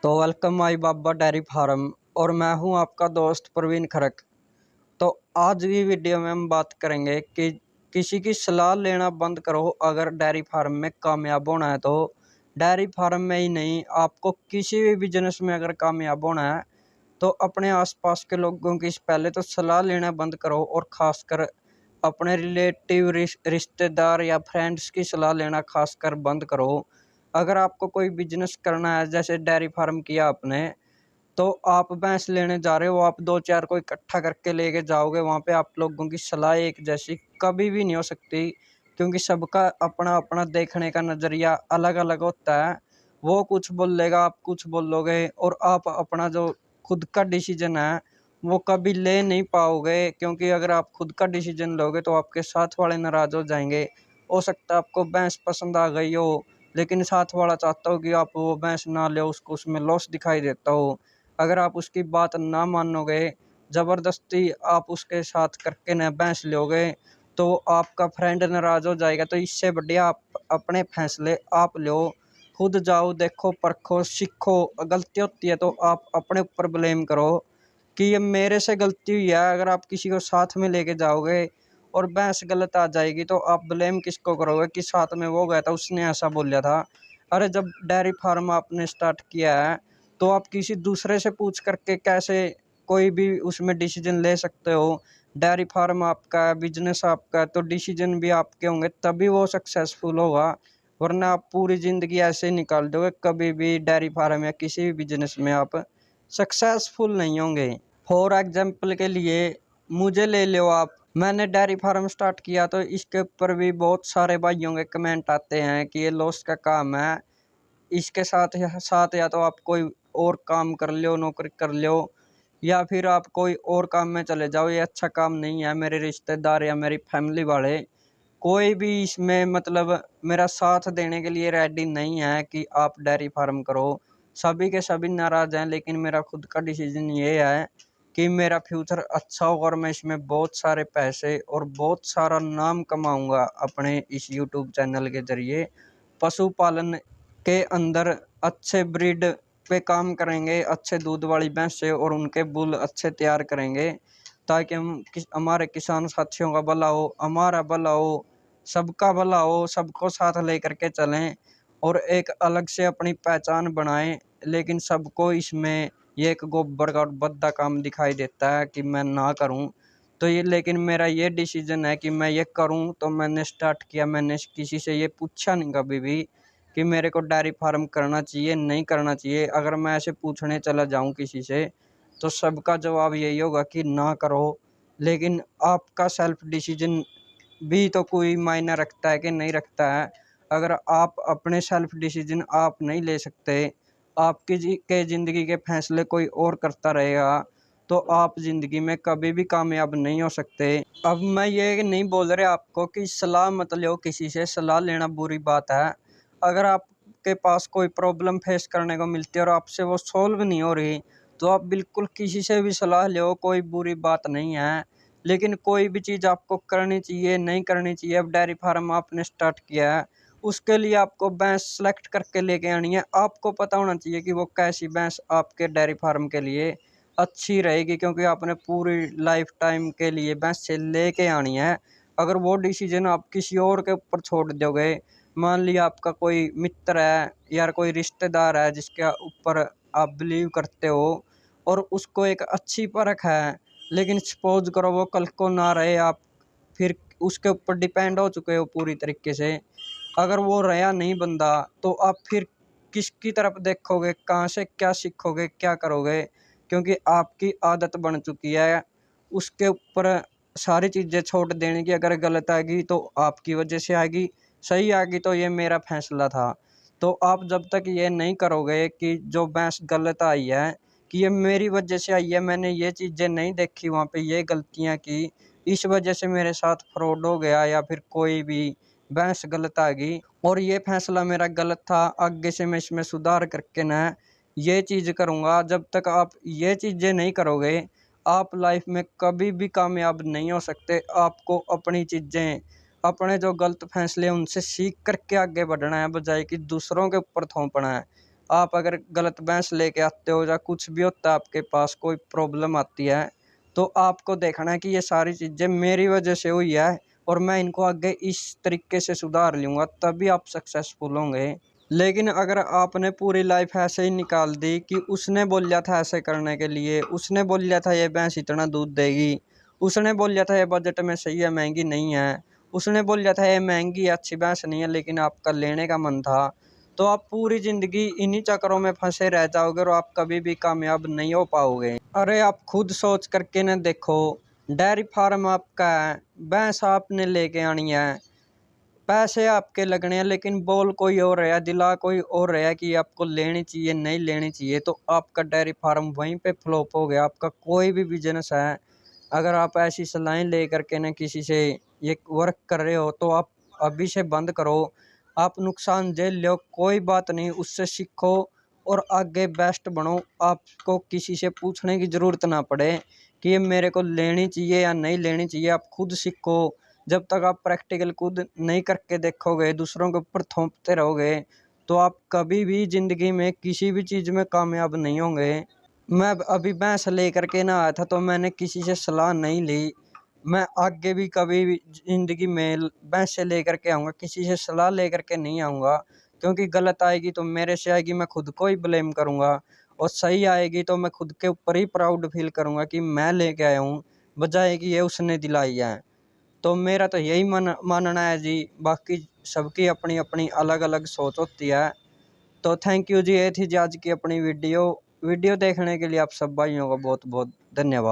तो welcome my Baba dairy farm. और मैं हूं आपका दोस्त प्रवीण खरक। तो आज की वीडियो में हम बात करेंगे कि किसी की सलाह लेना बंद करो अगर डेयरी फार्म में कामयाब होना है। तो डेयरी फार्म में ही नहीं, आपको किसी भी बिजनेस में अगर कामयाब होना है तो अपने आसपास के लोगों की पहले तो सलाह लेना बंद करो, और ख़ासकर अपने रिलेटिव रिश्तेदार या फ्रेंड्स की सलाह लेना खासकर बंद करो। अगर आपको कोई बिजनेस करना है, जैसे डेयरी फार्म किया आपने, तो आप भैंस लेने जा रहे हो, आप दो चार को इकट्ठा करके लेके जाओगे, वहाँ पे आप लोगों की सलाह एक जैसी कभी भी नहीं हो सकती, क्योंकि सबका अपना अपना देखने का नज़रिया अलग अलग होता है। वो कुछ बोलेगा, आप कुछ बोलोगे, और आप अपना जो खुद का डिसीजन है वो कभी ले नहीं पाओगे, क्योंकि अगर आप खुद का डिसीजन लोगे तो आपके साथ वाले नाराज हो जाएंगे। हो सकता है आपको भैंस पसंद आ गई हो, लेकिन साथ वाला चाहता हो कि आप वो भैंस ना ले, उसको उसमें लॉस दिखाई देता हो। अगर आप उसकी बात ना मानोगे, ज़बरदस्ती आप उसके साथ करके न भैंस लोगे, तो आपका फ्रेंड नाराज हो जाएगा। तो इससे बढ़िया आप अपने फैसले आप लो, खुद जाओ, देखो, परखो, सीखो। गलती होती है तो आप अपने ऊपर ब्लेम करो कि ये मेरे से गलती हुई है। अगर आप किसी को साथ में लेके जाओगे और भैंस गलत आ जाएगी तो आप ब्लेम किसको करोगे कि साथ में वो गया था, उसने ऐसा बोला था। अरे जब डेयरी फार्म आपने स्टार्ट किया है तो आप किसी दूसरे से पूछ करके कैसे कोई भी उसमें डिसीजन ले सकते हो। डेयरी फार्म आपका है, बिजनेस आपका है, तो डिसीजन भी आपके होंगे तभी वो सक्सेसफुल होगा, वरना आप पूरी ज़िंदगी ऐसे ही निकाल दोगे। कभी भी डेयरी फार्म या किसी भी बिजनेस में आप सक्सेसफुल नहीं होंगे। फॉर एग्जाम्पल के लिए मुझे ले लो आप। मैंने डेयरी फार्म स्टार्ट किया तो इसके ऊपर भी बहुत सारे भाइयों के कमेंट आते हैं कि ये लॉस का काम है, इसके साथ साथ या तो आप कोई और काम कर लो, नौकरी कर लो, या फिर आप कोई और काम में चले जाओ, ये अच्छा काम नहीं है। मेरे रिश्तेदार या मेरी फैमिली वाले कोई भी इसमें मतलब मेरा साथ देने के लिए रेडी नहीं है कि आप डेयरी फार्म करो। सभी के सभी नाराज हैं, लेकिन मेरा खुद का डिसीजन ये है कि मेरा फ्यूचर अच्छा होगा और मैं इसमें बहुत सारे पैसे और बहुत सारा नाम कमाऊंगा अपने इस यूट्यूब चैनल के जरिए। पशुपालन के अंदर अच्छे ब्रीड पे काम करेंगे, अच्छे दूध वाली भैंस से, और उनके बुल अच्छे तैयार करेंगे, ताकि हमारे किसान साथियों का भला हो, हमारा भला हो, सबका भला हो, सबको साथ लेकर के चलें और एक अलग से अपनी पहचान बनाएं। लेकिन सबको इसमें ये एक गोबर का भद्दा काम दिखाई देता है कि मैं ना करूं, तो ये, लेकिन मेरा ये डिसीजन है कि मैं ये करूं। तो मैंने स्टार्ट किया, मैंने किसी से ये पूछा नहीं कभी भी कि मेरे को डेयरी फार्म करना चाहिए नहीं करना चाहिए। अगर मैं ऐसे पूछने चला जाऊं किसी से तो सबका जवाब यही होगा कि ना करो। लेकिन आपका सेल्फ डिसीजन भी तो कोई मायने रखता है कि नहीं रखता है। अगर आप अपने सेल्फ डिसीजन आप नहीं ले सकते, आपकी के ज़िंदगी के फैसले कोई और करता रहेगा, तो आप ज़िंदगी में कभी भी कामयाब नहीं हो सकते। अब मैं ये नहीं बोल रहा आपको कि सलाह मत लो किसी से, सलाह लेना बुरी बात है। अगर आपके पास कोई प्रॉब्लम फेस करने को मिलती है और आपसे वो सॉल्व नहीं हो रही, तो आप बिल्कुल किसी से भी सलाह लो, कोई बुरी बात नहीं है। लेकिन कोई भी चीज़ आपको करनी चाहिए नहीं करनी चाहिए। अब डेयरी फार्म आपने स्टार्ट किया है, उसके लिए आपको भैंस सेलेक्ट करके लेके आनी है। आपको पता होना चाहिए कि वो कैसी भैंस आपके डेयरी फार्म के लिए अच्छी रहेगी, क्योंकि आपने पूरी लाइफ टाइम के लिए भैंस से लेके आनी है। अगर वो डिसीजन आप किसी और के ऊपर छोड़ दोगे, मान लिया आपका कोई मित्र है या कोई रिश्तेदार है जिसके ऊपर आप बिलीव करते हो और उसको एक अच्छी परख है, लेकिन सपोज करो वो कल को ना रहे, आप फिर उसके ऊपर डिपेंड हो चुके हो पूरी तरीके से। अगर वो रहा नहीं बंदा, तो आप फिर किसकी तरफ देखोगे, कहाँ से क्या सीखोगे, क्या करोगे, क्योंकि आपकी आदत बन चुकी है उसके ऊपर सारी चीज़ें छोड़ देने की। अगर गलत आएगी तो आपकी वजह से आएगी, सही आएगी तो ये मेरा फैसला था। तो आप जब तक ये नहीं करोगे कि जो भैंस गलत आई है कि ये मेरी वजह से आई है, मैंने ये चीज़ें नहीं देखी, वहाँ पे ये गलतियाँ की, इस वजह से मेरे साथ फ्रॉड हो गया, या फिर कोई भी भैंस गलत आ गई और ये फैसला मेरा गलत था, आगे से मैं इसमें सुधार करके ना ये चीज़ करूँगा। जब तक आप ये चीज़ें नहीं करोगे, आप लाइफ में कभी भी कामयाब नहीं हो सकते। आपको अपनी चीज़ें, अपने जो गलत फैसले उनसे सीख करके आगे बढ़ना है, बजाय कि दूसरों के ऊपर थोपना है। आप अगर गलत भैंस लेके आते हो या कुछ भी होता है, आपके पास कोई प्रॉब्लम आती है, तो आपको देखना है कि ये सारी चीज़ें मेरी वजह से हुई है और मैं इनको आगे इस तरीके से सुधार लूँगा, तभी आप सक्सेसफुल होंगे। लेकिन अगर आपने पूरी लाइफ ऐसे ही निकाल दी कि उसने बोला था ऐसे करने के लिए, उसने बोला था ये भैंस इतना दूध देगी, उसने बोला था ये बजट में सही है, महंगी नहीं है, उसने बोला था ये महंगी है, अच्छी भैंस नहीं है, लेकिन आपका लेने का मन था, तो आप पूरी ज़िंदगी इन्हीं चक्करों में फंसे रह जाओगे और आप कभी भी कामयाब नहीं हो पाओगे। अरे आप खुद सोच करके ना देखो, डेयरी फार्म आपका है, भैंस आपने लेके आनी है, पैसे आपके लगने हैं, लेकिन बोल कोई और है, दिला कोई और है कि आपको लेनी चाहिए, नहीं लेनी चाहिए, तो आपका डेयरी फार्म वहीं पे फ्लॉप हो गया। आपका कोई भी बिजनेस है, अगर आप ऐसी सलाहें ले करके ना किसी से ये वर्क कर रहे हो, तो आप अभी से बंद करो। आप नुकसान झेल लो, कोई बात नहीं, उससे सीखो और आगे बेस्ट बनो। आपको किसी से पूछने की ज़रूरत ना पड़े कि ये मेरे को लेनी चाहिए या नहीं लेनी चाहिए, आप खुद सीखो। जब तक आप प्रैक्टिकल खुद नहीं करके देखोगे, दूसरों के ऊपर थोपते रहोगे, तो आप कभी भी ज़िंदगी में किसी भी चीज़ में कामयाब नहीं होंगे। मैं अभी भैंस लेकर के ना आया था, तो मैंने किसी से सलाह नहीं ली। मैं आगे भी कभी भी ज़िंदगी में भैंसें लेकर के आऊँगा, किसी से सलाह लेकर के नहीं आऊँगा, क्योंकि गलत आएगी तो मेरे से आएगी, मैं खुद को ही ब्लेम करूँगा, और सही आएगी तो मैं खुद के ऊपर ही प्राउड फील करूँगा कि मैं लेके आया हूँ, बजाए कि ये उसने दिलाई है। तो मेरा तो यही मानना है जी, बाकी सबकी अपनी अपनी अलग अलग सोच होती है। तो थैंक यू जी, ये थी जी आज की अपनी वीडियो। वीडियो देखने के लिए आप सब भाइयों का बहुत बहुत धन्यवाद।